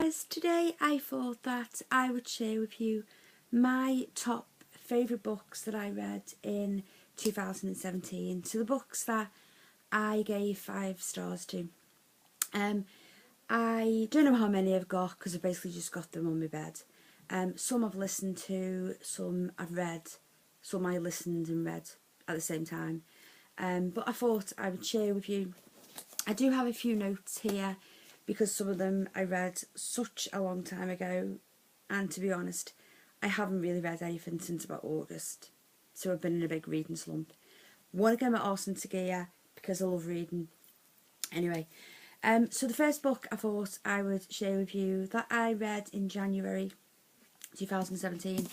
guys, today I thought that I would share with you my top favourite books that I read in 2017. So the books that I gave 5 stars to. I don't know how many I've got because I basically just got them on my bed. Some I've listened to, some I've read, some I listened and read at the same time. But I thought I would share with you. I do have a few notes here because some of them I read such a long time ago, and to be honest, I haven't really read anything since about August, so I've been in a big reading slump. Want to get my arse into gear because I love reading. Anyway, so the first book I thought I would share with you that I read in January 2017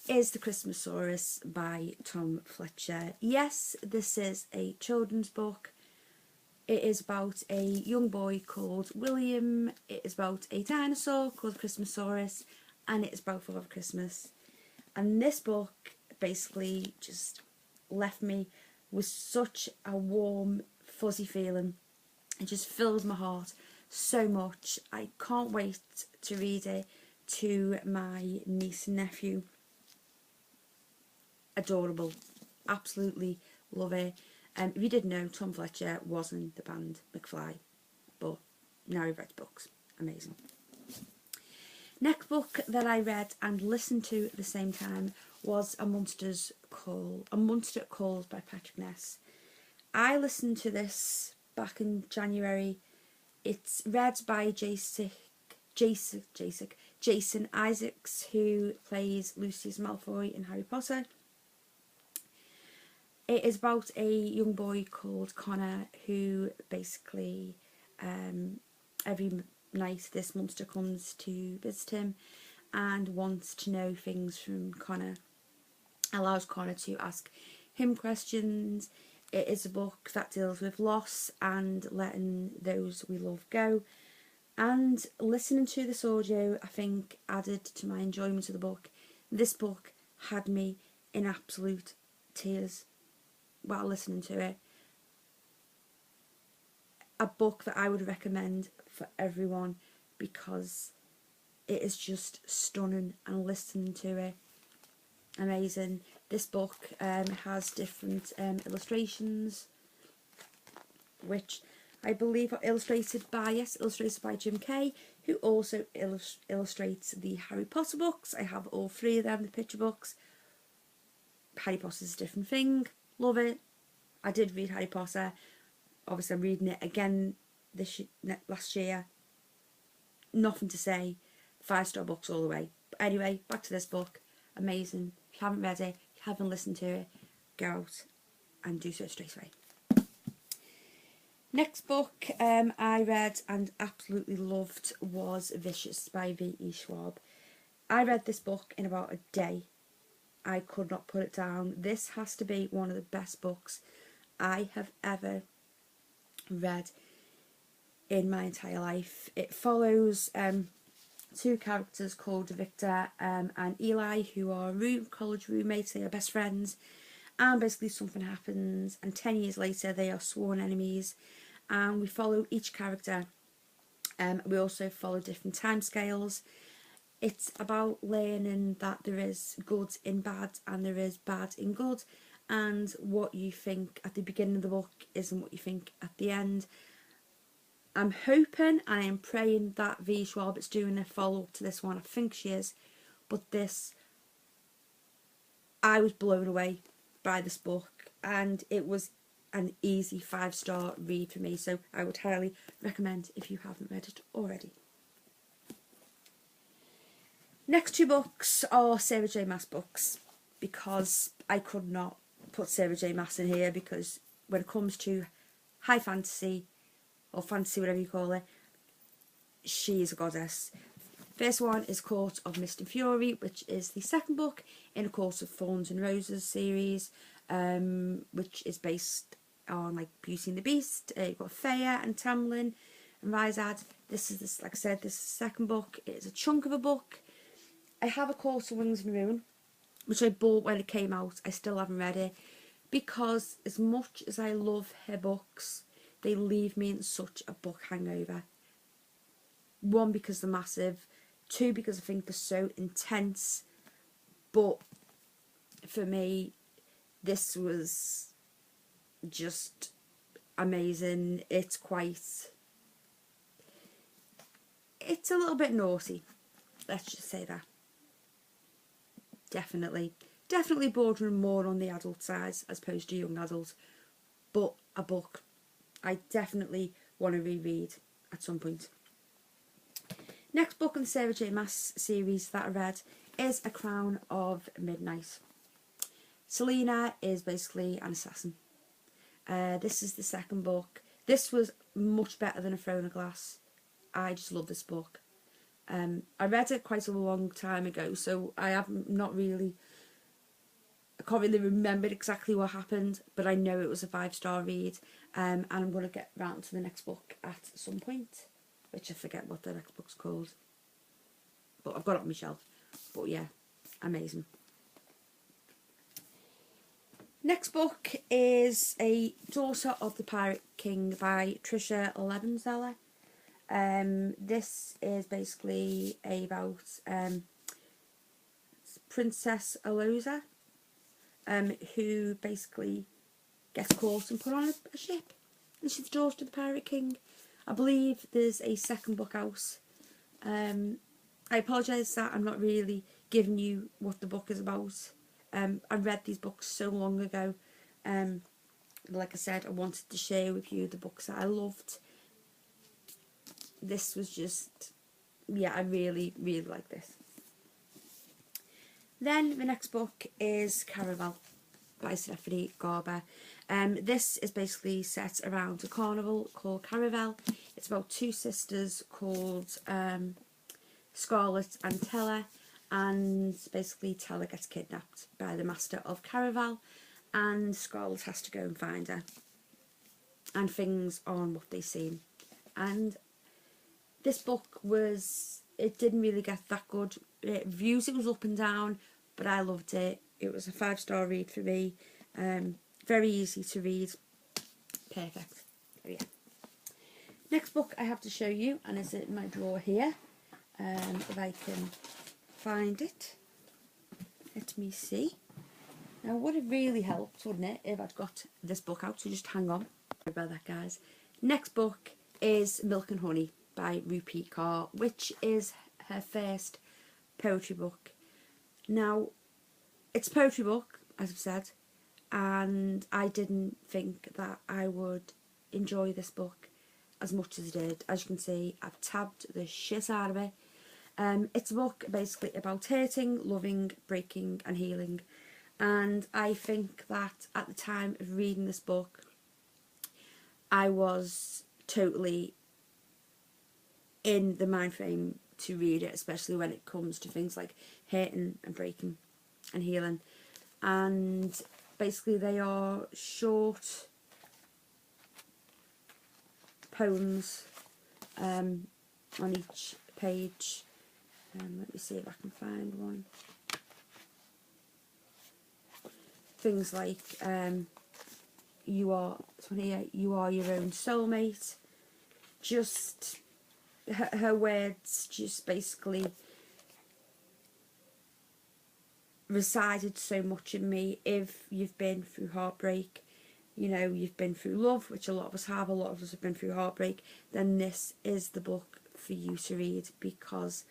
is The Christmasaurus by Tom Fletcher. Yes, this is a children's book. It is about a young boy called William. It is about a dinosaur called Christmasaurus, and it is about Father Christmas. And this book basically just left me with such a warm, fuzzy feeling. It just fills my heart so much. I can't wait to read it to my niece and nephew. Adorable. Absolutely love it. If you didn't know, Tom Fletcher was in the band McFly, but now he writes books. Amazing. Next book that I read and listened to at the same time was A Monster Calls by Patrick Ness. I listened to this back in January. It's read by Jason Isaacs, who plays Lucius Malfoy in Harry Potter. It is about a young boy called Connor who basically every night this monster comes to visit him and wants to know things from Connor. Allows Connor to ask him questions. It is a book that deals with loss and letting those we love go. And listening to this audio, I think, added to my enjoyment of the book. This book had me in absolute tears while listening to it. A book that I would recommend for everyone because it is just stunning, and listening to it, amazing. This book has different illustrations, which I believe are illustrated by Jim Kay, who also illustrates the Harry Potter books. I have all 3 of them, the picture books. Harry Potter's a different thing. Love it. I did read Harry Potter. Obviously, I'm reading it again last year. Nothing to say. 5-star books all the way. But anyway, back to this book. Amazing. If you haven't read it, if you haven't listened to it, go out and do so straight away. Next book I read and absolutely loved was Vicious by V.E. Schwab. I read this book in about a day. I could not put it down. This has to be one of the best books I have ever read in my entire life. It follows 2 characters called Victor and Eli, who are college roommates. They are best friends, and basically something happens, and 10 years later they are sworn enemies, and we follow each character. We also follow different timescales. It's about learning that there is good in bad and there is bad in good, and what you think at the beginning of the book isn't what you think at the end. I'm hoping and I'm praying that V. Schwab is doing a follow-up to this one. I think she is. But this, I was blown away by this book, and it was an easy 5-star read for me. So I would highly recommend if you haven't read it already. Next 2 books are Sarah J. Maas books, because I could not put Sarah J. Maas in here, because when it comes to high fantasy, or fantasy, whatever you call it, she is a goddess. First one is Court of Mist and Fury, which is the second book in A Court of Thorns and Roses series, which is based on like Beauty and the Beast. You've got Feyre and Tamlin and Rhysad. Like I said, this is the second book. It is a chunk of a book. I have A Court of Wings and Ruin, which I bought when it came out. I still haven't read it, because as much as I love her books, they leave me in such a book hangover. One, because they're massive. Two, because I think they're so intense. But for me, this was just amazing. It's a little bit naughty. Let's just say that. Definitely bordering more on the adult side as opposed to young adult. But a book I definitely want to reread at some point. Next book in the Sarah J Maas series that I read is A Crown of Midnight. Selena is basically an assassin. This is the second book. This was much better than A Throne of Glass. I just love this book. I read it quite a long time ago, so I can't really remember exactly what happened, but I know it was a 5-star read, and I'm going to get round to the next book at some point, which I forget what the next book's called, but I've got it on my shelf. But yeah, amazing. Next book is A Daughter of the Pirate King by Tricia Lebenzeller. This is basically about Princess Aloza, who basically gets caught and put on a ship, and she's the daughter of the Pirate King. I believe there's a second book out. I apologise that I'm not really giving you what the book is about. I read these books so long ago. Like I said, I wanted to share with you the books that I loved. This was just, yeah, I really like this. Then the next book is Caraval by Stephanie Garber. This is basically set around a carnival called Caraval. It's about two sisters called Scarlett and Tella, and basically Tella gets kidnapped by the master of Caraval, and Scarlett has to go and find her, and things aren't what they seem. And this book it didn't really get that good reviews. It was up and down, but I loved it. It was a 5-star read for me. Very easy to read. Perfect. Oh yeah. Next book I have to show you, and it's in my drawer here. If I can find it. Let me see. Now, would it really helped, wouldn't it, if I'd got this book out? So just hang on. Sorry about that, guys. Next book is Milk and Honey by Rupi Kaur, which is her first poetry book. Now, it's a poetry book, as I've said, and I didn't think that I would enjoy this book as much as I did. As you can see, I've tabbed the shit out of it. It's a book basically about hurting, loving, breaking and healing. And I think that at the time of reading this book, I was totally in the mind frame to read it, especially when it comes to things like hurting and breaking and healing. And basically they are short poems on each page. Let me see if I can find one. Things like you are your own soulmate. Just her words just basically resided so much in me. If you've been through heartbreak, you know, you've been through love, which a lot of us have, a lot of us have been through heartbreak, then this is the book for you to read, because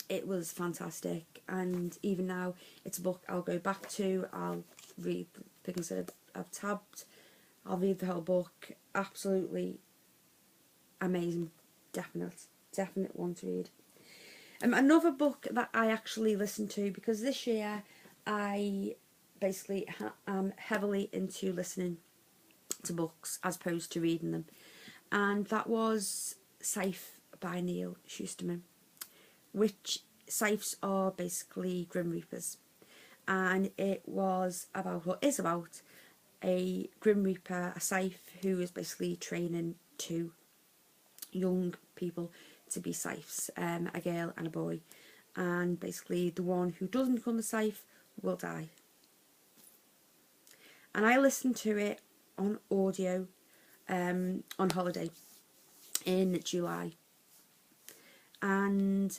it was fantastic. And even now, it's a book I'll go back to. I'll read the things that I've tabbed. I'll read the whole book. Absolutely amazing. Definite one to read. Another book that I actually listened to, because this year I basically am heavily into listening to books as opposed to reading them, and that was Scythe by Neal Shusterman, which scythes are basically Grim Reapers, and it is about a Grim Reaper, a scythe, who is basically training two young people to be scythes, a girl and a boy, and basically the one who doesn't become a scythe will die. And I listened to it on audio on holiday, in July. And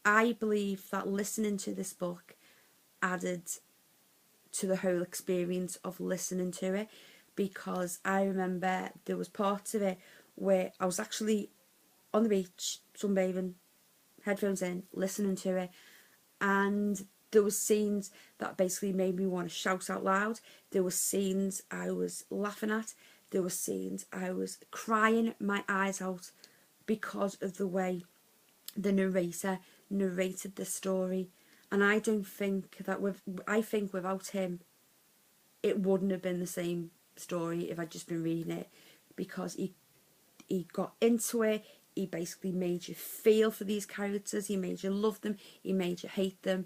I believe that listening to this book added to the whole experience of listening to it, because I remember there was parts of it where I was actually on the beach sunbathing, headphones in, listening to it, and there was scenes that basically made me want to shout out loud. There were scenes I was laughing at. There were scenes I was crying my eyes out because of the way the narrator narrated the story. And I don't think that I think without him it wouldn't have been the same story if I'd just been reading it, because he got into it. He basically made you feel for these characters. He made you love them. He made you hate them.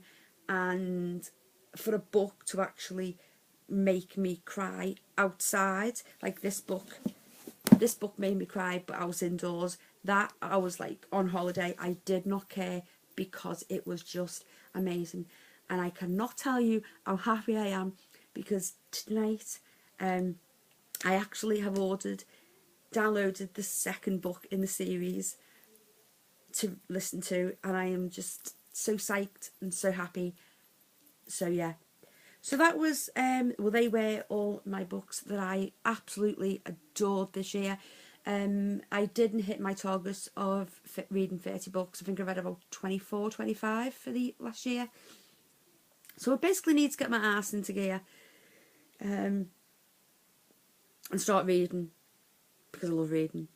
And for a book to actually make me cry outside, like this book made me cry, but I was indoors. That I was like on holiday. I did not care, because it was just amazing. And I cannot tell you how happy I am, because tonight I actually have downloaded the second book in the series to listen to, and I am just so psyched and so happy. So yeah, so that was well, they were all my books that I absolutely adored this year. I didn't hit my target of reading 30 books. I think I read about 24, 25 for the last year. So I basically need to get my ass into gear and start reading, because I love reading.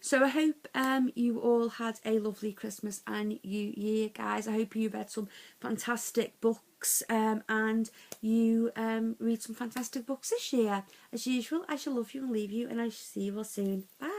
So I hope you all had a lovely Christmas and New Year, guys. I hope you read some fantastic books and you read some fantastic books this year. As usual, I shall love you and leave you, and I shall see you all soon. Bye.